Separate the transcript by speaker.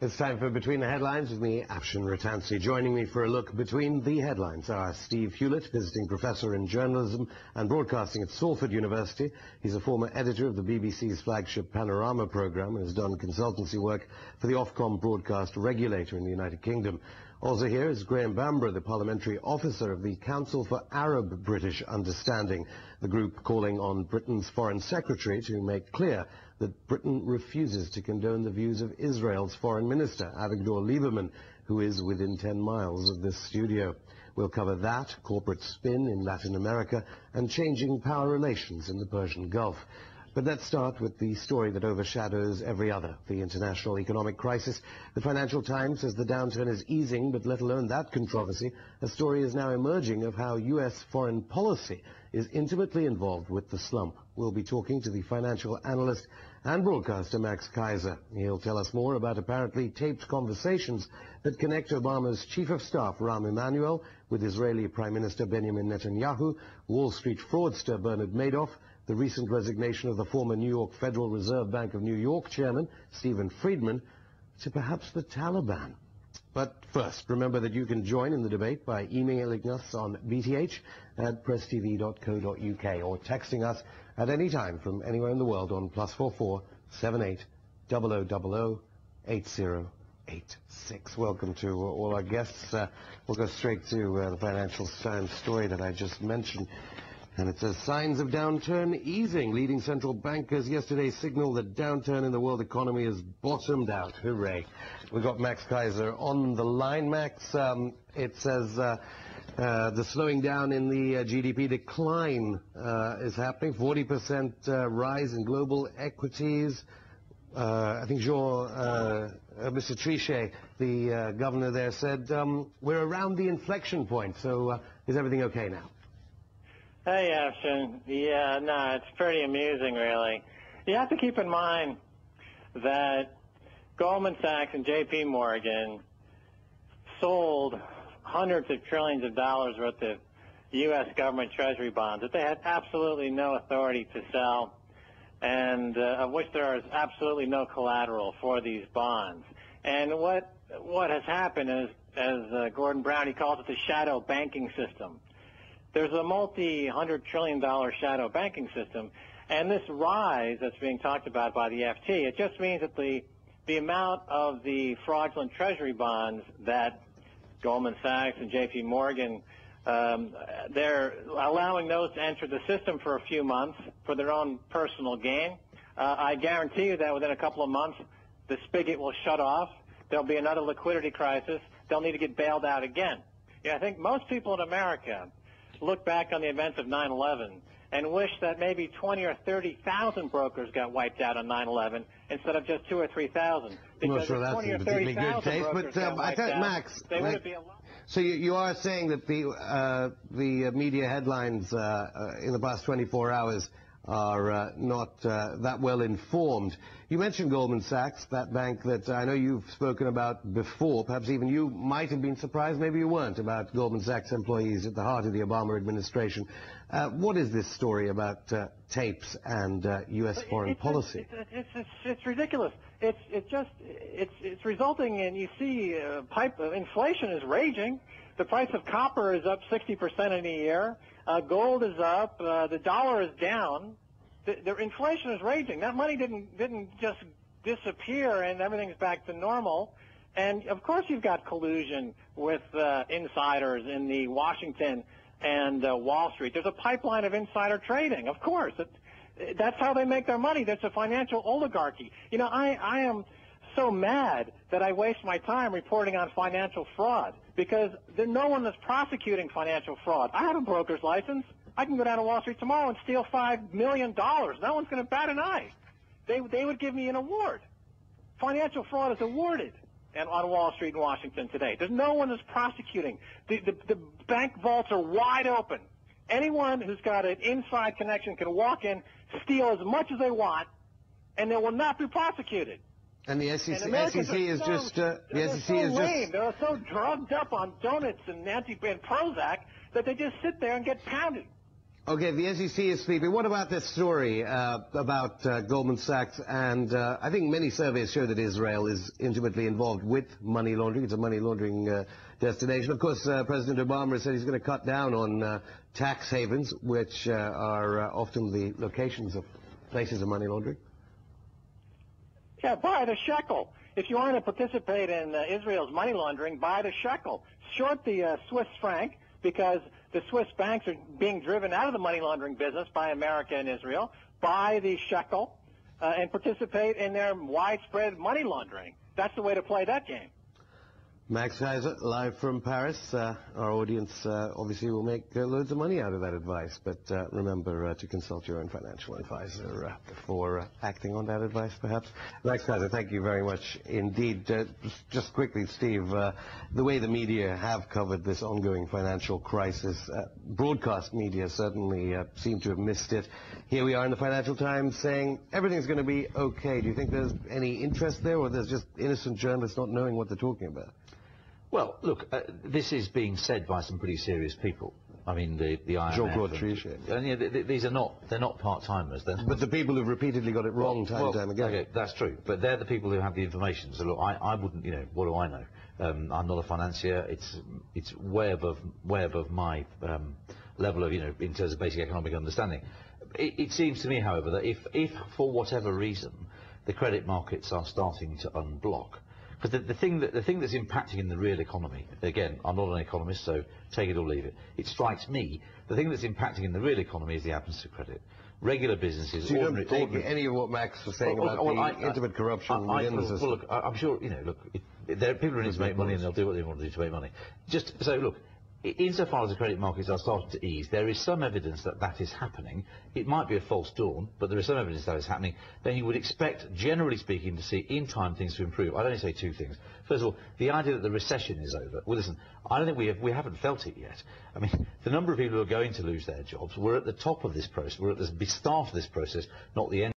Speaker 1: It's time for Between the Headlines with me, Afshin Ratansi. Joining me for a look between the headlines are Steve Hewlett, visiting professor in journalism and broadcasting at Salford University. He's a former editor of the BBC's flagship Panorama programme and has done consultancy work for the Ofcom broadcast regulator in the United Kingdom. Also here is Graham Bamburgh, the parliamentary officer of the Council for Arab-British Understanding, the group calling on Britain's foreign secretary to make clear that Britain refuses to condone the views of Israel's foreign minister, Avigdor Lieberman, who is within 10 miles of this studio. We'll cover that, corporate spin in Latin America, and changing power relations in the Persian Gulf. But let's start with the story that overshadows every other, the international economic crisis. The Financial Times says the downturn is easing, but let alone that controversy, a story is now emerging of how U.S. foreign policy is intimately involved with the slump. We'll be talking to the financial analyst and broadcaster Max Keiser. He'll tell us more about apparently taped conversations that connect Obama's chief of staff, Rahm Emanuel, with Israeli Prime Minister Benjamin Netanyahu, Wall Street fraudster Bernard Madoff, the recent resignation of the former New York Federal Reserve Bank of New York chairman, Stephen Friedman, to perhaps the Taliban. But first, remember that you can join in the debate by emailing us on bth@presstv.co.uk or texting us at any time from anywhere in the world on +44 78 0000 8086. Welcome to all our guests. We'll go straight to the Financial Times story that I just mentioned. And it says, signs of downturn easing. Leading central bankers yesterday signaled that downturn in the world economy has bottomed out. Hooray. We've got Max Keiser on the line. Max, it says the slowing down in the GDP decline is happening. 40% rise in global equities. I think Mr. Trichet, the governor there, said we're around the inflection point. So is everything okay now?
Speaker 2: Hey, Afshin. Yeah, no, it's pretty amusing, really. You have to keep in mind that Goldman Sachs and J.P. Morgan sold hundreds of trillions of dollars worth of U.S. government treasury bonds that they had absolutely no authority to sell, and of which there is absolutely no collateral for these bonds. And what has happened is, as Gordon Brown, calls it the shadow banking system. There's a multi-hundred-trillion-dollar shadow banking system, and this rise that's being talked about by the FT, it just means that the amount of the fraudulent treasury bonds that Goldman Sachs and J.P. Morgan, they're allowing those to enter the system for a few months for their own personal gain. I guarantee you that within a couple of months, the spigot will shut off. There'll be another liquidity crisis. They'll need to get bailed out again. Yeah, I think most people in America look back on the events of 9/11 and wish that maybe 20 or 30,000 brokers got wiped out on 9/11 instead of just 2 or 3,000.
Speaker 1: I'm not sure that's in particularly good taste, but I think, Max, so you are saying that the media headlines in the past 24 hours are not that well informed. You mentioned Goldman Sachs, that bank that I know you've spoken about before. Perhaps even you might have been surprised, maybe you weren't, about Goldman Sachs employees at the heart of the Obama administration. What is this story about tapes and U.S. foreign policy?
Speaker 2: It's ridiculous. It's resulting in, you see, inflation is raging. The price of copper is up 60% in a year. Gold is up. The dollar is down. The inflation is raging. That money didn't just disappear and everything's back to normal. And of course, you've got collusion with insiders in the Washington and Wall Street. There's a pipeline of insider trading. Of course, that's how they make their money. That's a financial oligarchy. You know, I am so mad that I waste my time reporting on financial fraud because no one is prosecuting financial fraud. I have a broker's license. I can go down to Wall Street tomorrow and steal $5 million. No one's going to bat an eye. They would give me an award. Financial fraud is awarded. and on Wall Street in Washington today. There's no one that's prosecuting. The bank vaults are wide open. Anyone who's got an inside connection can walk in, steal as much as they want, and they will not be prosecuted.
Speaker 1: And the SEC, is
Speaker 2: so,
Speaker 1: just
Speaker 2: the SEC is lame. They're so drugged up on donuts and Prozac that they just sit there and get pounded.
Speaker 1: Okay, the SEC is sleeping. What about this story about Goldman Sachs? And I think many surveys show that Israel is intimately involved with money laundering. It's a money laundering destination. Of course, President Obama has said he's going to cut down on tax havens, which are often the locations of places of money laundering.
Speaker 2: Yeah, buy the shekel. If you want to participate in Israel's money laundering, buy the shekel. Short the Swiss franc, because the Swiss banks are being driven out of the money laundering business by America and Israel. Buy the shekel and participate in their widespread money laundering. That's the way to play that game.
Speaker 1: Max Keiser, live from Paris. Our audience obviously will make loads of money out of that advice, but remember to consult your own financial advisor before acting on that advice, perhaps. Max Keiser, thank you very much indeed. Just quickly, Steve, the way the media have covered this ongoing financial crisis, broadcast media certainly seem to have missed it. Here we are in the Financial Times saying everything's going to be okay. Do you think there's any interest there, or there's just innocent journalists not knowing what they're talking about?
Speaker 3: Well, look, this is being said by some pretty serious people. I mean, the IMF.
Speaker 1: Jean-Claude Trichet.
Speaker 3: And yeah, these are they're not part-timers.
Speaker 1: But the people who've repeatedly got it wrong time and time again.
Speaker 3: Okay, that's true. But they're the people who have the information. So look, I wouldn't, what do I know? I'm not a financier. It's way above my level of, in terms of basic economic understanding. It seems to me, however, that if for whatever reason the credit markets are starting to unblock, because the thing that's impacting in the real economy, again, I'm not an economist, so take it or leave it. It strikes me, the thing that's impacting in the real economy is the absence of credit. Regular businesses,
Speaker 1: so you don't take any of what Max was saying about the intimate corruption within the system?
Speaker 3: Well, look, I'm sure, people who need to make money and they'll do what they want to do to make money. Just so, look, insofar as the credit markets are starting to ease, there is some evidence that that is happening. It might be a false dawn, but there is some evidence that is happening. Then you would expect, generally speaking, to see in time things to improve. I'd only say two things. First of all, the idea that the recession is over. Well, listen, I don't think we haven't felt it yet. I mean, the number of people who are going to lose their jobs, we're at the top of this process. We're at the start of this process, not the end.